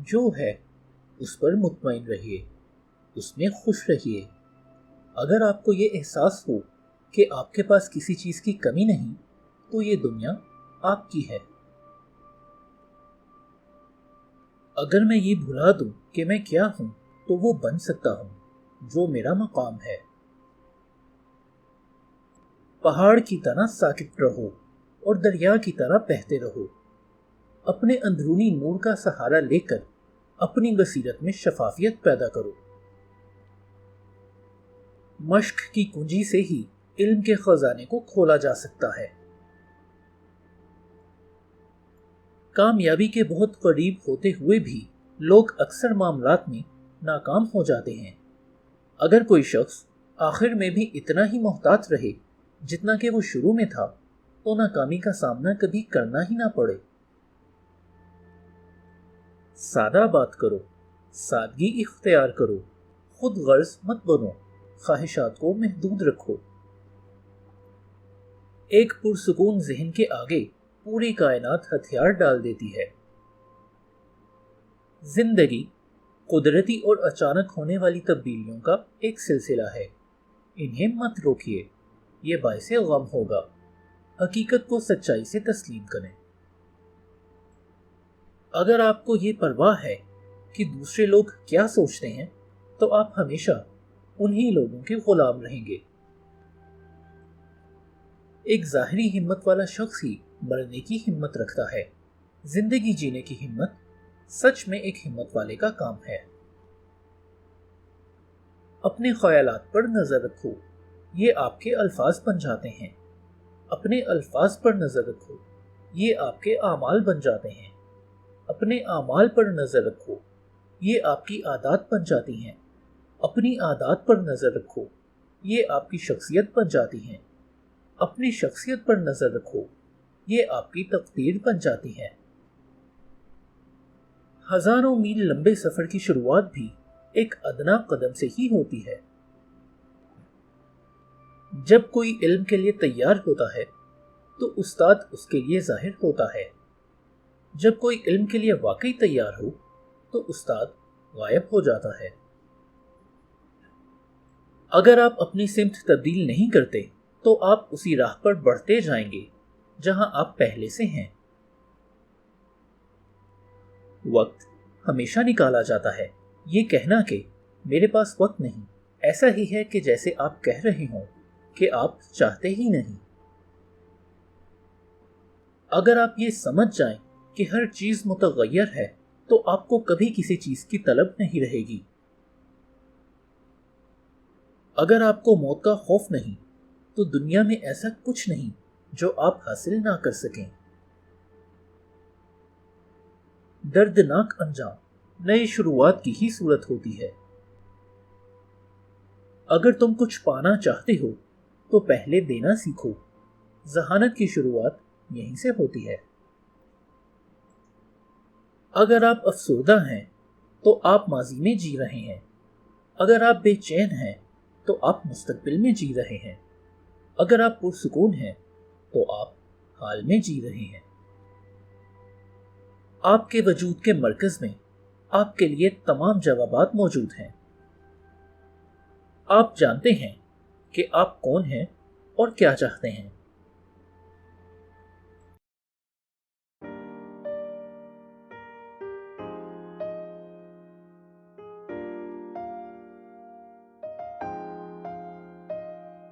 جو ہے اس پر مطمئن رہیے، اس میں خوش رہیے۔ اگر آپ کو یہ احساس ہو کہ آپ کے پاس کسی چیز کی کمی نہیں، تو یہ دنیا آپ کی ہے۔ اگر میں یہ بھلا دوں کہ میں کیا ہوں، تو وہ بن سکتا ہوں جو میرا مقام ہے۔ پہاڑ کی طرح ساکت رہو اور دریا کی طرح بہتے رہو۔ اپنے اندرونی نور کا سہارا لے کر اپنی بصیرت میں شفافیت پیدا کرو۔ مشق کی کنجی سے ہی علم کے خزانے کو کھولا جا سکتا ہے۔ کامیابی کے بہت قریب ہوتے ہوئے بھی لوگ اکثر معاملات میں ناکام ہو جاتے ہیں۔ اگر کوئی شخص آخر میں بھی اتنا ہی محتاط رہے جتنا کہ وہ شروع میں تھا، تو ناکامی کا سامنا کبھی کرنا ہی نہ پڑے۔ سادہ بات کرو، سادگی اختیار کرو، خود غرض مت بنو، خواہشات کو محدود رکھو۔ ایک پرسکون ذہن کے آگے پوری کائنات ہتھیار ڈال دیتی ہے۔ زندگی قدرتی اور اچانک ہونے والی تبدیلیوں کا ایک سلسلہ ہے۔ انہیں مت روکیے، یہ باعث غم ہوگا۔ حقیقت کو سچائی سے تسلیم کریں۔ اگر آپ کو یہ پرواہ ہے کہ دوسرے لوگ کیا سوچتے ہیں، تو آپ ہمیشہ انہی لوگوں کے غلام رہیں گے۔ ایک ظاہری ہمت والا شخص ہی مرنے کی ہمت رکھتا ہے۔ زندگی جینے کی ہمت سچ میں ایک ہمت والے کا کام ہے۔ اپنے خیالات پر نظر رکھو، یہ آپ کے الفاظ بن جاتے ہیں۔ اپنے الفاظ پر نظر رکھو، یہ آپ کے اعمال بن جاتے ہیں۔ اپنے اعمال پر نظر رکھو، یہ آپ کی عادات بن جاتی ہیں۔ اپنی عادات پر نظر رکھو، یہ آپ کی شخصیت بن جاتی ہیں۔ اپنی شخصیت پر نظر رکھو، یہ آپ کی تقدیر بن جاتی ہے۔ ہزاروں میل لمبے سفر کی شروعات بھی ایک ادنا قدم سے ہی ہوتی ہے۔ جب کوئی علم کے لیے تیار ہوتا ہے تو استاد اس کے لیے ظاہر ہوتا ہے۔ جب کوئی علم کے لیے واقعی تیار ہو تو استاد غائب ہو جاتا ہے۔ اگر آپ اپنی سمت تبدیل نہیں کرتے تو آپ اسی راہ پر بڑھتے جائیں گے جہاں آپ پہلے سے ہیں۔ وقت ہمیشہ نکالا جاتا ہے۔ یہ کہنا کہ میرے پاس وقت نہیں ایسا ہی ہے کہ جیسے آپ کہہ رہے ہوں کہ آپ چاہتے ہی نہیں۔ اگر آپ یہ سمجھ جائیں کہ ہر چیز متغیر ہے تو آپ کو کبھی کسی چیز کی طلب نہیں رہے گی۔ اگر آپ کو موت کا خوف نہیں تو دنیا میں ایسا کچھ نہیں جو آپ حاصل نہ کر سکیں۔ دردناک انجام نئی شروعات کی ہی صورت ہوتی ہے۔ اگر تم کچھ پانا چاہتے ہو تو پہلے دینا سیکھو۔ ذہانت کی شروعات یہیں سے ہوتی ہے۔ اگر آپ افسردہ ہیں تو آپ ماضی میں جی رہے ہیں۔ اگر آپ بے چین ہیں تو آپ مستقبل میں جی رہے ہیں۔ اگر آپ پرسکون ہیں تو آپ حال میں جی رہے ہیں۔ آپ کے وجود کے مرکز میں آپ کے لیے تمام جوابات موجود ہیں۔ آپ جانتے ہیں کہ آپ کون ہیں اور کیا چاہتے ہیں۔